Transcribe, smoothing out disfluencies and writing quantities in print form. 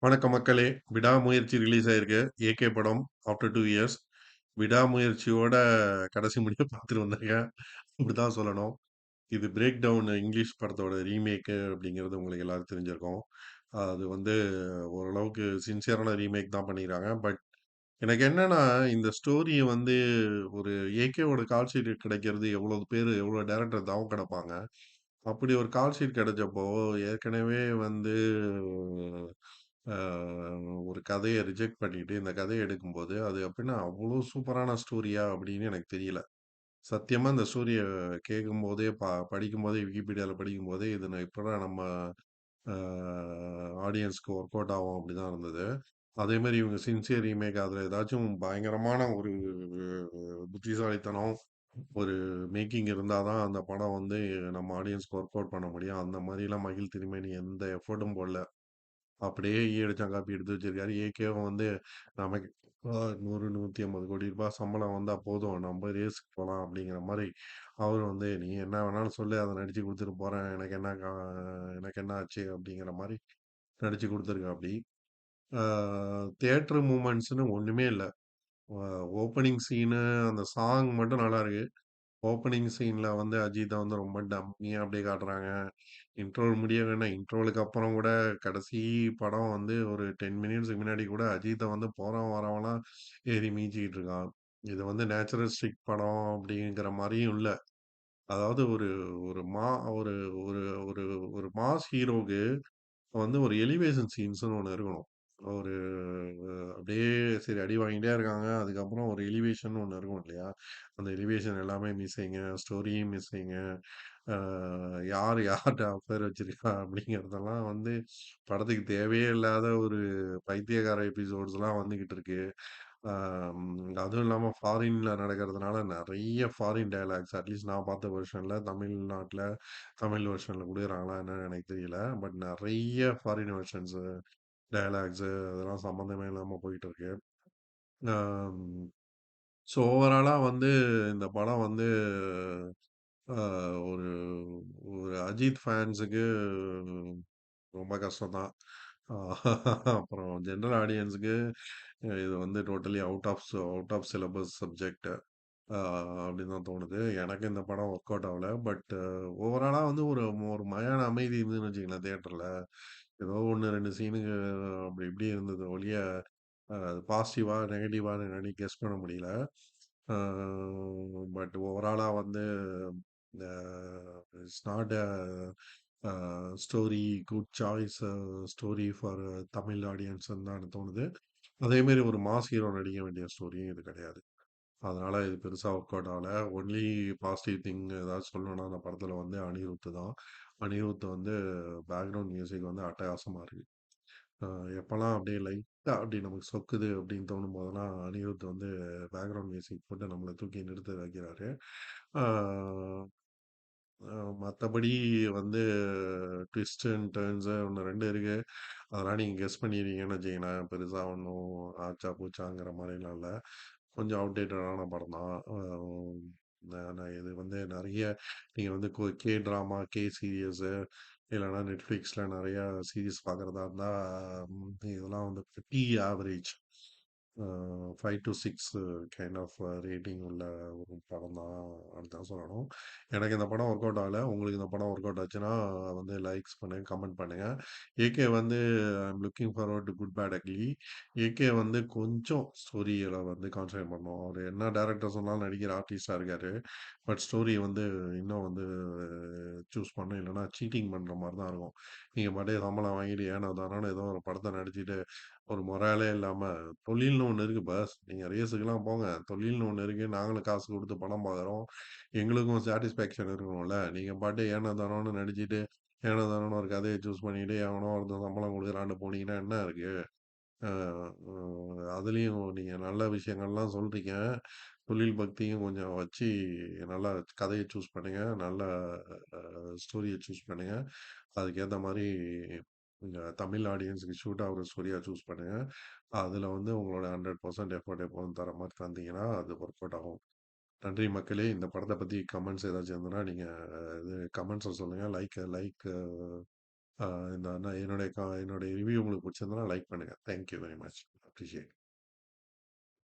வணக்கம் மக்களே! விடாமுயற்சி ரிலீஸ் ஆயிருக்கு. ஏகே படம் ஆஃப்டர் 2 இயர்ஸ். விடாமுயற்சியோட கடைசி முடிய பார்த்துட்டு வந்திருக்கேன். இப்படித்தான் சொல்லணும். இது பிரேக் டவுன் இங்கிலீஷ் படத்தோட ரீமேக்கு அப்படிங்கிறது உங்களுக்கு எல்லாருக்கும் தெரிஞ்சிருக்கும். அது வந்து ஓரளவுக்கு சின்சியரான ரீமேக் தான் பண்ணியிருக்காங்க. பட் எனக்கு என்னன்னா, இந்த ஸ்டோரிய வந்து ஒரு ஏகேவோட கால் ஷீட் கிடைக்கிறது எவ்வளோ பேரு, எவ்வளோ டைரக்டர் தவம் கிடப்பாங்க. அப்படி ஒரு கால் ஷீட் கிடைச்சப்போ, ஏற்கனவே வந்து அ ஒரு கதைய ரிஜெக்ட் பண்ணிட்டு, இந்த கதைய எடுக்கும்போது, அது எப்படின்னா அவ்வளோ சூப்பரான ஸ்டோரியா அப்படின்னு எனக்கு தெரியல. சத்தியமா இந்த ஸ்டோரிய கேட்கும்போதே, படிக்கும்போதே விக்கிபீடியால படிக்கும்போதே, இது எப்படிடா நம்ம அ ஆடியன்ஸ்க்கு ஒர்க் அவுட் ஆகும் அப்படிதான் இருந்தது. அதேமாரி இவங்க சின்சியர் ரீமேக் அதில ஏதாச்சும் பயங்கரமான ஒரு புத்திசாலித்தனம், ஒரு மேக்கிங் இருந்தா தான் அந்த படம் வந்து நம்ம ஆடியன்ஸ்க்கு ஒர்க் அவுட் பண்ண முடியும். அந்த மாரிலாம் மகிழ் திருமேனி எந்த எஃபோர்ட்டும் போடல. அப்படியே ஈ அடிச்சான் காப்பி எடுத்து வச்சிருக்காரு. ஏகேவும் வந்து நமக்கு 100, ரூ. 150 கோடி சம்பளம் வந்தா போதும். நம்ம ரேஸ்க்கு போலாம் அப்படிங்கிற மாரி, அவரும் வந்து நீ என்ன வேணாலும் சொல்லு அத நடிச்சு குடுத்துட்டு போறேன். எனக்கு என்ன ஆச்சு அப்படிங்கிற மாரி நடிச்சு குடுத்துருக்காப்படி. ஆ தியேட்டர் மூவ்மெண்ட்ஸ்ன்னு ஒண்ணுமே இல்ல. அ ஓப்பனிங் சீனு அந்த சாங் மட்டும் நல்லா இருக்கு. ஓப்பனிங் சீன்ல வந்து அஜித்த வந்து ரொம்ப டம்மியா அப்படியே காட்டுறாங்க. இன்ட்ரோல் முடியலன்னா இன்ட்ரோலுக்கு அப்புறம் கூட கடைசி படம் வந்து ஒரு 10 மினிட்ஸ்க்கு முன்னாடி கூட அஜித்த வந்து போறவன் வரவன்லாம் ஏறி மிதிச்சுக்கிட்டு இருக்கான். இது வந்து நேச்சுரலிஸ்டிக் படம் அப்படிங்கிற மாரியும் இல்ல. அதாவது ஒரு ஒரு மா ஒரு ஒரு ஒரு ஒரு மாஸ் ஹீரோக்கு வந்து ஒரு எலிவேஷன் சீன்ஸ்ன்னு ஒண்ணு இருக்கணும். ஒரு அப்படியே சரி அடி வாங்கிட்டே இருக்காங்க. அதுக்கப்புறம் ஒரு எலிவேஷன் ஒண்ணு இருக்கும் இல்லையா? அந்த எலிவேஷன் எல்லாமே மிஸ்ஸிங்கு. ஸ்டோரியும் மிஸ்ஸிங்கு. அ யார் யார்ட்ட அஃபேர் வச்சிருக்கா அப்படிங்கிறதெல்லாம் வந்து படத்துக்கு தேவையே இல்லாத ஒரு பைத்தியக்கார எபிசோட்ஸ்லாம் வந்துகிட்டு இருக்கு. அதுவும் இல்லாம ஃபாரின்ல நடக்கிறதுனால நெறைய ஃபாரின் டயலாக்ஸ் அட்லீஸ்ட் நான் பார்த்த வெர்ஷன்ல தமிழ்நாட்ல தமிழ் வெர்ஷன்ல குடுக்குறாங்களா என்னன்னு எனக்கு தெரியல. பட் நெறைய ஃபாரின் வெர்ஷன்ஸு டயலாக்ஸு அதெல்லாம் சம்மந்தமே இல்லாம போயிட்டு இருக்கு. அம் ஸோ ஓவராலா வந்து இந்த படம் வந்து அ ஒரு ஒரு அஜித் ஃபேன்ஸுக்கு ரொம்ப கஷ்டம் தான். அப்புறம் ஜெனரல் ஆடியன்ஸ்க்கு இது வந்து totally out of syllabus subject uh அப்படின்னு தான் தோணுது. எனக்கு இந்த படம் ஒர்க் அவுட் ஆகல. பட் ஓவராலா வந்து ஒரு ஒரு மயான அமைதி இருந்ததுன்னு வச்சுக்கங்களேன் தியேட்டர்ல. ஏதோ 1, 2 சீனுங்க அப்படி இப்படி இருந்தது ஒழிய, அது பாசிட்டிவா, நெகட்டிவான்னு என்னால கெஸ் பண்ண முடியல. அ பட் ஓவராலா வந்து uh it's not uh uh story good choice story for Tamil ஆடியன்ஸ்ன்னு தான் எனக்கு தோணுது. அதேமாரி ஒரு மாஸ் ஹீரோ நடிக்க வேண்டிய ஸ்டோரியும் இது கிடையாது. அதனால இது பெருசா ஒர்க் அவுட் ஆகல. ஒன்லி பாசிட்டிவ் திங் ஏதாவது சொல்லணும்னா அந்த படத்துல வந்து அனிருத் தான். அனிருத் வந்து பேக்ரவுண்ட் மியூசிக் வந்து அட்டகாசமா இருக்கு. அ எப்பலாம் அப்படியே லைட்டா அப்படி நமக்கு சொக்குது அப்படின்னு தோணும் போதெல்லாம், அனிருத் வந்து பேக்ரவுண்ட் மியூசிக் போட்டு நம்மள தூக்கி நிறுத்த வைக்கிறாரு. ஆ அ மத்தபடி வந்து ட்விஸ்ட் அண்ட் டர்ன்ஸு 1, 2 இருக்கு. அதெல்லாம் நீங்க கெஸ் பண்ணிருவீங்கன்னு வச்சுக்கங்களேன். பெருசா ஒண்ணும் ஆச்சா பூச்சாங்கிற மாரிலாம் இல்ல. கொஞ்சம் அவுட்டேட்டடான படம் தான். நான் இது வந்து நெறைய நீங்க வந்து கே ட்ராமா, கே சீரியஸு இல்லன்னா Netflixல நெறையா சீரிஸ் பார்க்குறதா இருந்தா, இதெல்லாம் வந்து pretty average. A 5 to 6 kind of rating உள்ள ஒரு படம் தான் அப்படின்னு தான் சொல்லணும். எனக்கு இந்த படம் ஒர்க் அவுட் ஆகல. உங்களுக்கு இந்த படம் ஒர்க் அவுட் ஆச்சுன்னா வந்து லைக்ஸ் பண்ணுங்க, கமெண்ட் பண்ணுங்க. ஏகே வந்து I am looking forward to good bad ugly. AK வந்து கொஞ்சம் ஸ்டோரியில வந்து கான்சன்ட்ரேட் பண்ணணும். அவரு என்ன டைரக்டர் சொன்னாலும் நடிக்கிற ஆர்டிஸ்ட்டா இருக்காரு. பட் ஸ்டோரி வந்து இன்னும் வந்து சூஸ் பண்ணணும். இல்லன்னா சீட்டிங் பண்ற மாரி தான் இருக்கும். நீங்க பாட்டுக்கு சம்பளம் வாங்கிட்டு ஏனோ தானோன்னு ஏதோ ஒரு படத்த நடிச்சுட்டு, ஒரு மொராலே இல்லாம தொழில்னு ஒண்ணு இருக்கு பாஸ். நீங்க ரேஸுக்குலாம் போங்க. தொழில்னு ஒண்ணு இருக்கு. நாங்களும் காசு குடுத்து படம் பார்க்குறோம். எங்களுக்கும் சாட்டிஸ்ஃபேக்ஷன் இருக்கணும்ல. நீங்க பாட்டுக்கு ஏனோ தானோன்னு நடிச்சுட்டு, ஏனோ தானோன்னு ஒரு கதைய சூஸ் பண்ணிட்டு, எவனோ ஒருத்தன் சம்பளம் குடுக்குறான்ட்டு போனீங்கன்னா என்ன இருக்கு? அ அ அதுலயும் நீங்க நல்ல விஷயங்கள்லாம் சொல்றீங்க. தொழில் பக்தியும் கொஞ்சம் வச்சு நல்லா கதைய சூஸ் பண்ணுங்க. நல்ல ஸ்டோரிய சூஸ் பண்ணுங்க. அதுக்கேத்த மாரி இந்த தமிழ் ஆடியன்ஸ்க்கு சூட் ஆகுற ஸ்டோரியா சூஸ் பண்ணுங்க. அதுல வந்து உங்களோட 100% எஃபோர்ட் எப்போதும் தர மாரி தந்தீங்கன்னா, அது ஒர்க் அவுட் ஆகும். நன்றி மக்களே! இந்த படத்த பத்தி கமெண்ட்ஸ் ஏதாச்சும் இருந்ததுன்னா, நீங்க இது கமெண்ட்ஸ்ல சொல்லுங்க. லைக் லைக் நான் என்னுடைய ரிவ்யூ உங்களுக்கு பிடிச்சிருந்தனா லைக் பண்ணுங்க. Thank you very much. Appreciate.